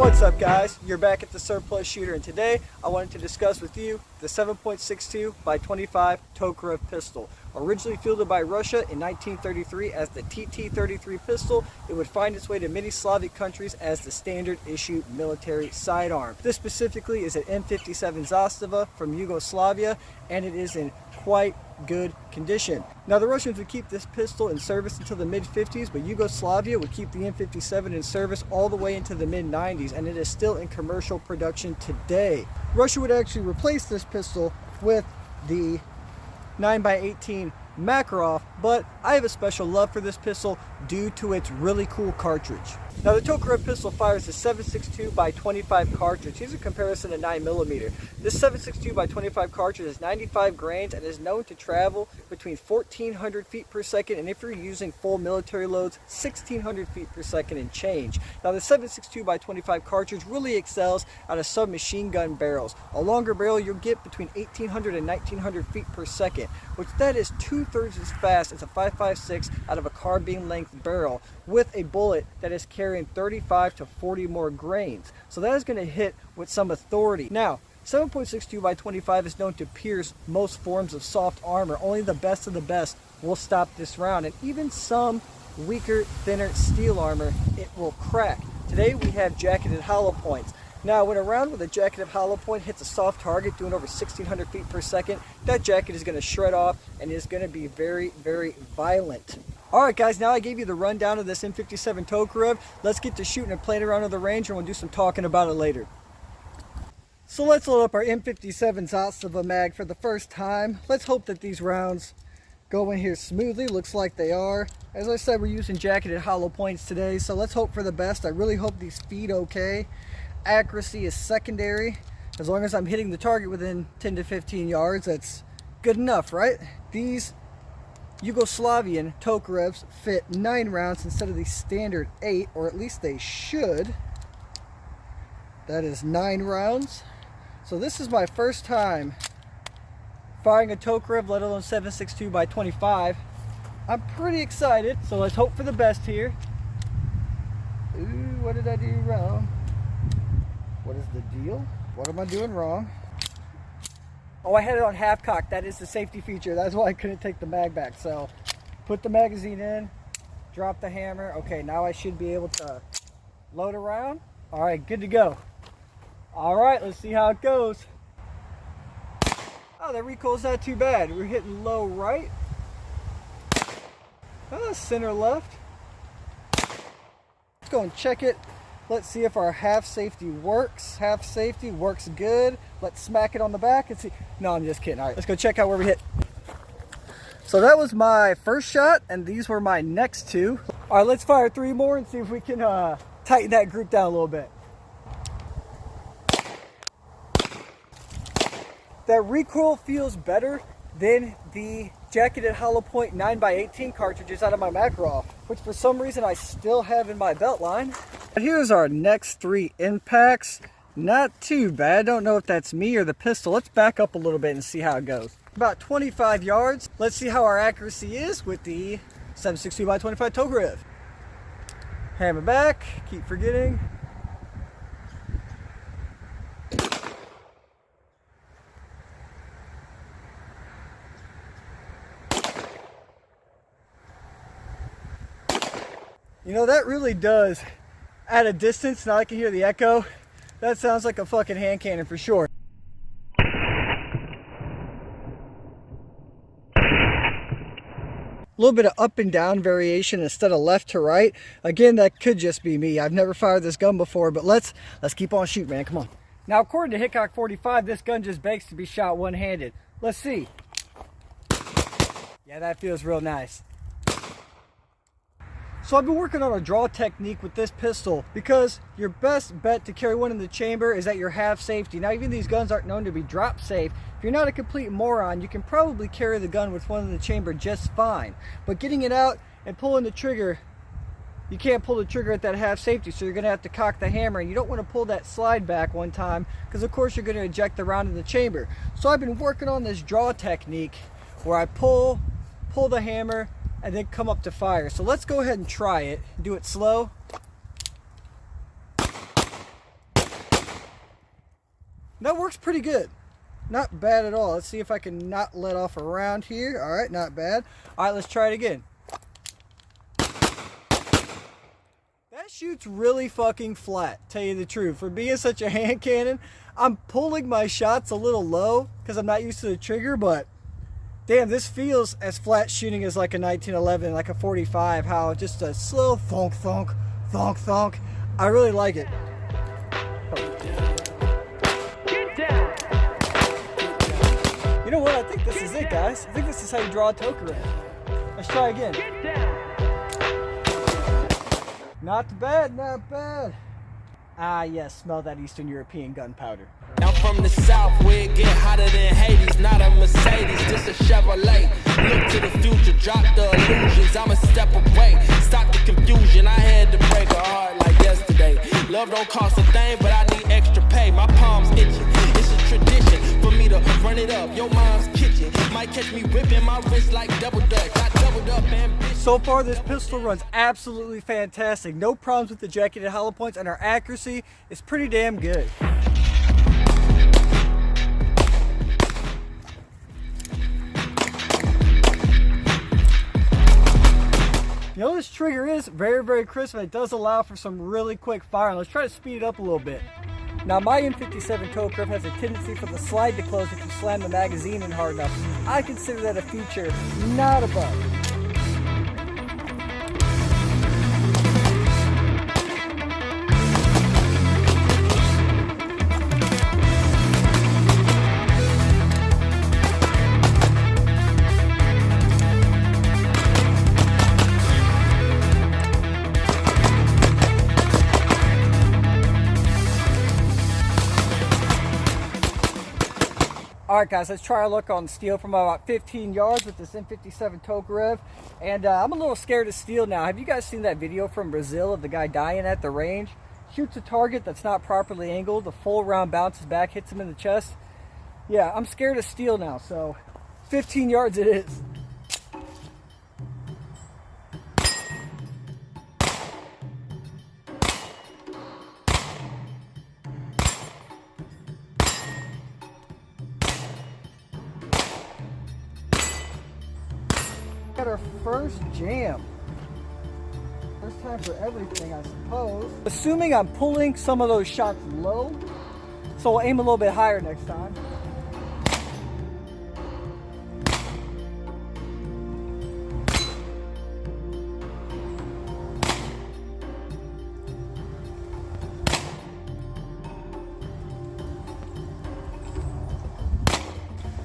What's up guys, you're back at the Surplus Shooter, and today I wanted to discuss with you the 7.62 by 25 Tokarev pistol. Originally fielded by Russia in 1933 as the TT-33 pistol, it would find its way to many Slavic countries as the standard issue military sidearm. This specifically is an M57 Zastava from Yugoslavia, and it is in quite good condition. Now the Russians would keep this pistol in service until the mid-50s, but Yugoslavia would keep the M57 in service all the way into the mid-90s, and it is still in commercial production today. Russia would actually replace this pistol with the 9x18 Makarov, but I have a special love for this pistol due to its really cool cartridge. Now the Tokarev pistol fires a 7.62 by 25 cartridge. Here's a comparison to 9mm. This 7.62 by 25 cartridge is 95 grains and is known to travel between 1,400 feet per second, and if you're using full military loads, 1,600 feet per second and change. Now the 7.62 by 25 cartridge really excels out of submachine gun barrels. A longer barrel you'll get between 1,800 and 1,900 feet per second, which that is 2/3 as fast as a 5.56 out of a carbine length barrel, with a bullet that is carrying 35 to 40 more grains. So that is going to hit with some authority. Now 7.62 by 25 is known to pierce most forms of soft armor. Only the best of the best will stop this round, and even some weaker, thinner steel armor, it will crack. Today we have jacketed hollow points. Now when a round with a jacketed hollow point hits a soft target doing over 1,600 feet per second, that jacket is going to shred off and is going to be very, very violent. Alright guys, now I gave you the rundown of this M57 Tokarev. Let's get to shooting and playing around with the range, and we'll do some talking about it later. So let's load up our M57 Zastava mag for the first time. Let's hope that these rounds go in here smoothly. Looks like they are. As I said, we're using jacketed hollow points today, so let's hope for the best. I really hope these feed okay. Accuracy is secondary. As long as I'm hitting the target within 10 to 15 yards, that's good enough, right? These Yugoslavian Tokarevs fit 9 rounds instead of the standard 8, or at least they should. That is 9 rounds. So this is my first time firing a Tokarev, let alone 7.62 by 25. I'm pretty excited, so let's hope for the best here. Ooh, what did I do wrong? What is the deal? What am I doing wrong? Oh, I had it on half cock. That is the safety feature. That's why I couldn't take the mag back. So put the magazine in, drop the hammer. Okay, now I should be able to load a round. All right, good to go. All right, let's see how it goes. Oh, the recoil's not too bad. We're hitting low right. Oh, center left. Let's go and check it. Let's see if our half safety works. Half safety works good. Let's smack it on the back and see. No, I'm just kidding. All right, let's go check out where we hit. So that was my first shot, and these were my next 2. All right, let's fire 3 more and see if we can tighten that group down a little bit. That recoil feels better than the jacketed hollow point 9x18 cartridges out of my Makarov, which for some reason I still have in my belt line. And here's our next 3 impacts. Not too bad. I don't know if that's me or the pistol. Let's back up a little bit and see how it goes. About 25 yards. Let's see how our accuracy is with the 7.62 by 25 Tokarev. Hammer back. Keep forgetting. You know, that really does, at a distance, now I can hear the echo, that sounds like a fucking hand cannon for sure. A little bit of up and down variation instead of left to right. Again, that could just be me. I've never fired this gun before, but let's keep on shooting, man. Come on. Now, according to Hickok 45, this gun just begs to be shot one-handed. Let's see. Yeah, that feels real nice. So I've been working on a draw technique with this pistol, because your best bet to carry one in the chamber is at your half safety. Now, even these guns aren't known to be drop safe. If you're not a complete moron, you can probably carry the gun with one in the chamber just fine. But getting it out and pulling the trigger, you can't pull the trigger at that half safety, so you're going to have to cock the hammer, and you don't want to pull that slide back one time, because of course you're going to eject the round in the chamber. So I've been working on this draw technique where I pull the hammer, and then come up to fire. So let's go ahead and try it. Do it slow. That works pretty good. Not bad at all. Let's see if I can not let off a round here. All right, not bad. All right, let's try it again. That shoots really fucking flat, tell you the truth. For being such a hand cannon, I'm pulling my shots a little low because I'm not used to the trigger, but damn, this feels as flat shooting as like a 1911, like a 45, how just a slow thunk, thunk, thunk, thunk. I really like it. You know what? I think this is it, guys. I think this is how you draw a Tokarev. Let's try again. Not bad, not bad. Ah, yes, smell that Eastern European gunpowder. I'm from the south where it get hotter than Hades. Not a Mercedes, just a Chevrolet. Look to the future, drop the illusions. I'm a step away, stop the confusion. I had to break a heart like yesterday. Love don't cost a thing, but I need extra pay. My palms itching, it's a tradition for me to run it up. Your mom's kitchen might catch me whipping my wrist like double dutch. I doubled up ambition. So far, this pistol runs absolutely fantastic. No problems with the jacketed hollow points, and our accuracy is pretty damn good. You know, this trigger is very, very crisp, and it does allow for some really quick firing. Let's try to speed it up a little bit. Now, my M57 Tokarev has a tendency for the slide to close if you slam the magazine in hard enough. I consider that a feature, not a bug. Alright guys, let's try our luck on steel from about 15 yards with this M57 Tokarev. And I'm a little scared of steel now. Have you guys seen that video from Brazil of the guy dying at the range? Shoots a target that's not properly angled, the full round bounces back, hits him in the chest. Yeah, I'm scared of steel now, so 15 yards it is. Got our first jam. First time for everything, I suppose. Assuming I'm pulling some of those shots low, so we'll aim a little bit higher next time.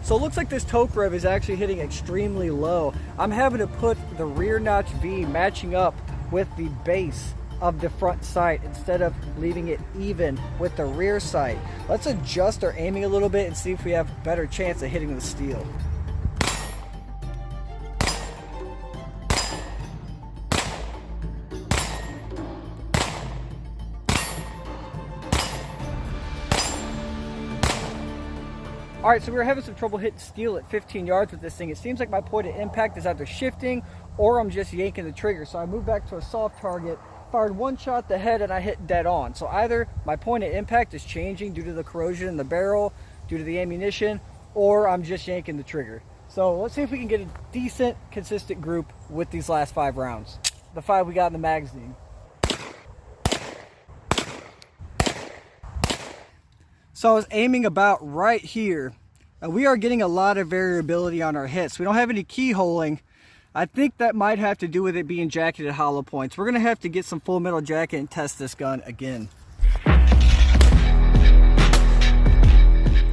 So it looks like this Tokarev is actually hitting extremely low. I'm having to put the rear notch V matching up with the base of the front sight instead of leaving it even with the rear sight. Let's adjust our aiming a little bit and see if we have a better chance of hitting the steel. Alright, so we were having some trouble hitting steel at 15 yards with this thing. It seems like my point of impact is either shifting or I'm just yanking the trigger. So I moved back to a soft target, fired one shot at the head, and I hit dead on. So either my point of impact is changing due to the corrosion in the barrel, due to the ammunition, or I'm just yanking the trigger. So let's see if we can get a decent, consistent group with these last 5 rounds. The 5 we got in the magazine. So I was aiming about right here. We are getting a lot of variability on our hits. We don't have any keyholing. I think that might have to do with it being jacketed hollow points. We're gonna have to get some full metal jacket and test this gun again.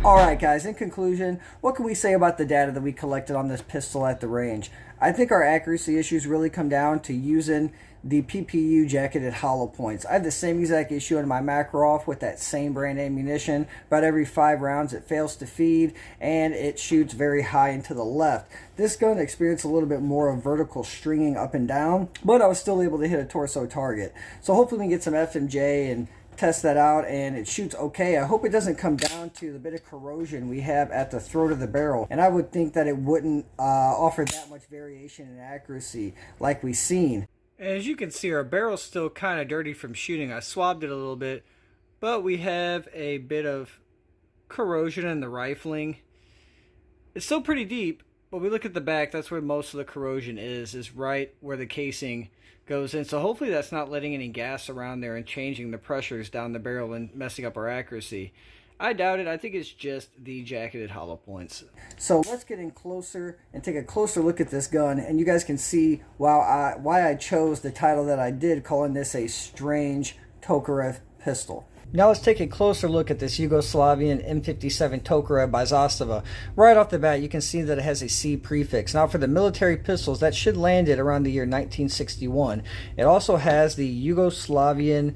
Alright guys, in conclusion, what can we say about the data that we collected on this pistol at the range? I think our accuracy issues really come down to using the PPU jacketed hollow points. I have the same exact issue in my Makarov with that same brand ammunition. About every 5 rounds it fails to feed and it shoots very high and to the left. This gun experienced a little bit more of vertical stringing up and down, but I was still able to hit a torso target. So hopefully we can get some FMJ and test that out and it shoots okay. I hope it doesn't come down to the bit of corrosion we have at the throat of the barrel, and I would think that it wouldn't offer that much variation in accuracy like we've seen. As you can see, our barrel's still kind of dirty from shooting. I swabbed it a little bit, but we have a bit of corrosion in the rifling. It's still pretty deep, but we look at the back, that's where most of the corrosion is right where the casing goes in. So hopefully that's not letting any gas around there and changing the pressures down the barrel and messing up our accuracy. I doubt it. I think it's just the jacketed hollow points. So let's get in closer and take a closer look at this gun, and you guys can see why I chose the title that I did, calling this a Stange Tokarev pistol. Now let's take a closer look at this Yugoslavian M57 Tokarev by Zastava. Right off the bat, you can see that it has a C prefix. Now for the military pistols, that should land it around the year 1961. It also has the Yugoslavian,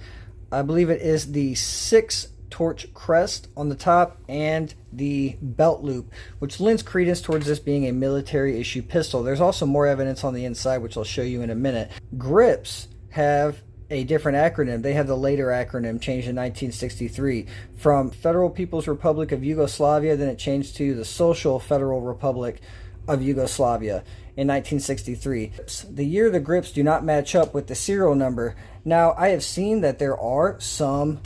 I believe it is the 6 torch crest on the top and the belt loop, which lends credence towards this being a military issue pistol. There's also more evidence on the inside, which I'll show you in a minute. Grips have a different acronym. They have the later acronym changed in 1963 from Federal People's Republic of Yugoslavia, then it changed to the Social Federal Republic of Yugoslavia in 1963. The year of the grips do not match up with the serial number. Now, I have seen that there are some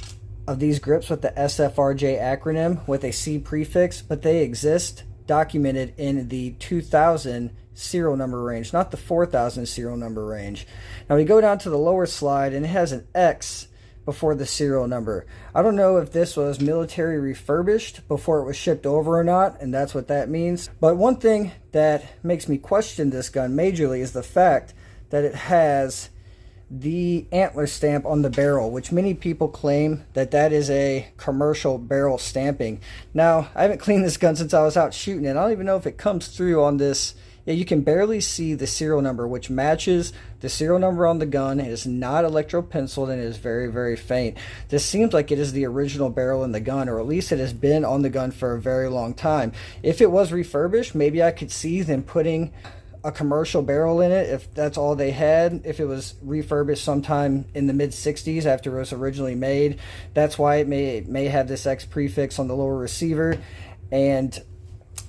of these grips with the SFRJ acronym with a C prefix, but they exist documented in the 2000 serial number range, not the 4000 serial number range. Now we go down to the lower slide and it has an X before the serial number. I don't know if this was military refurbished before it was shipped over or not, and that's what that means. But one thing that makes me question this gun majorly is the fact that it has the antler stamp on the barrel, which many people claim that that is a commercial barrel stamping. Now, I haven't cleaned this gun since I was out shooting it. I don't even know if it comes through on this. Yeah, you can barely see the serial number, which matches the serial number on the gun. It is not electro-penciled and it is very, very faint. This seems like it is the original barrel in the gun, or at least it has been on the gun for a very long time. If it was refurbished, maybe I could see them putting a commercial barrel in it if that's all they had. If it was refurbished sometime in the mid-60s after it was originally made, that's why it may have this X prefix on the lower receiver and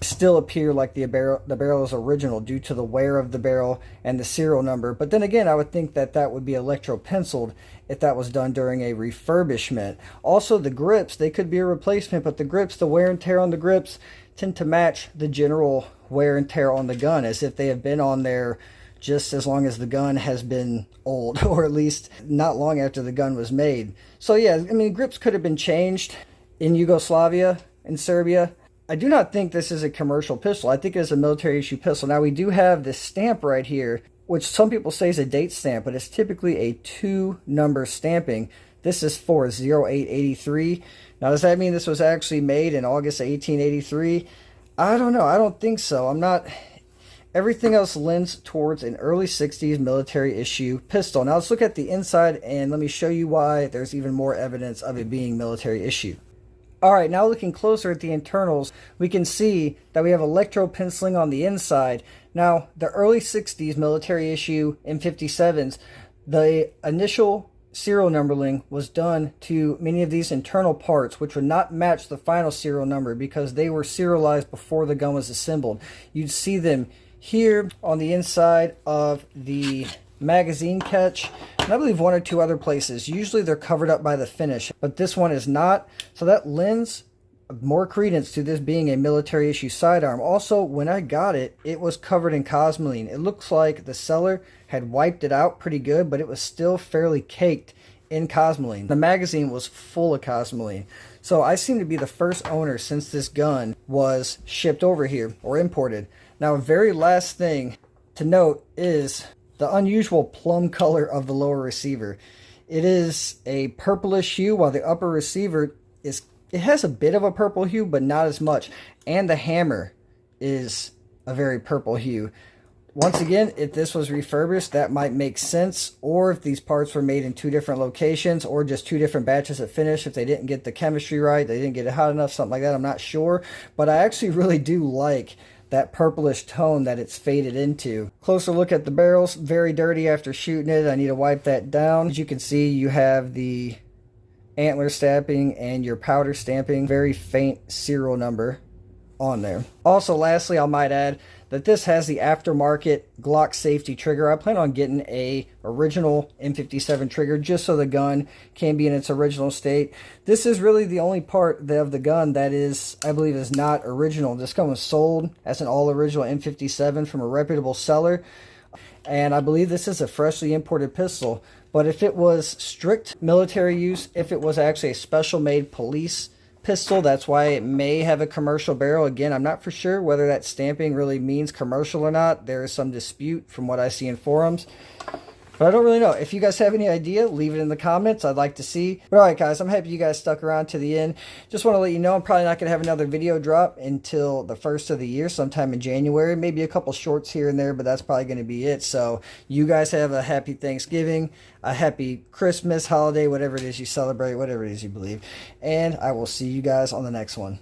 still appear like the barrel is original due to the wear of the barrel and the serial number. But then again, I would think that that would be electro-penciled if that was done during a refurbishment. Also, the grips, they could be a replacement, but the grips, the wear and tear on the grips tend to match the general wear and tear on the gun, as if they have been on there just as long as the gun has been old, or at least not long after the gun was made. So yeah, I mean, grips could have been changed in Yugoslavia, in Serbia. I do not think this is a commercial pistol. I think it is a military issue pistol. Now we do have this stamp right here, which some people say is a date stamp, but it's typically a 2-number stamping. This is for 0883. Now, does that mean this was actually made in August of 1883? I don't know. I don't think so. I'm not. Everything else lends towards an early 60s military issue pistol. Now, let's look at the inside and let me show you why there's even more evidence of it being military issue. All right, now looking closer at the internals, we can see that we have electro-penciling on the inside. Now, the early 60s military issue M57s, the initial serial numbering was done to many of these internal parts, which would not match the final serial number because they were serialized before the gun was assembled. You'd see them here on the inside of the magazine catch, and I believe 1 or 2 other places. Usually they're covered up by the finish, but this one is not, so that lends more credence to this being a military issue sidearm. Also, when I got it, it was covered in cosmoline. It looks like the seller had wiped it out pretty good, but it was still fairly caked in cosmoline. The magazine was full of cosmoline. So I seem to be the first owner since this gun was shipped over here or imported. Now, a very last thing to note is the unusual plum color of the lower receiver. It is a purplish hue, while the upper receiver it has a bit of a purple hue, but not as much. And the hammer is a very purple hue. Once again, if this was refurbished, that might make sense. Or if these parts were made in 2 different locations, or just 2 different batches of finish, if they didn't get the chemistry right, they didn't get it hot enough, something like that, I'm not sure. But I actually really do like that purplish tone that it's faded into. Closer look at the barrels, very dirty after shooting it. I need to wipe that down. As you can see, you have the antler stamping and your powder stamping, very faint serial number on there. Also, lastly, I might add that this has the aftermarket Glock safety trigger. I plan on getting a original M57 trigger just so the gun can be in its original state. This is really the only part of the gun that is, I believe, is not original. This gun was sold as an all original M57 from a reputable seller, and I believe this is a freshly imported pistol. But if it was strict military use, if it was actually a special made police pistol, that's why it may have a commercial barrel. Again, I'm not for sure whether that stamping really means commercial or not. There is some dispute from what I see in forums, but I don't really know. If you guys have any idea, leave it in the comments. I'd like to see. But alright guys, I'm happy you guys stuck around to the end. Just want to let you know I'm probably not going to have another video drop until the first of the year, sometime in January. Maybe a couple shorts here and there, but that's probably going to be it. So you guys have a happy Thanksgiving, a happy Christmas, holiday, whatever it is you celebrate, whatever it is you believe. And I will see you guys on the next one.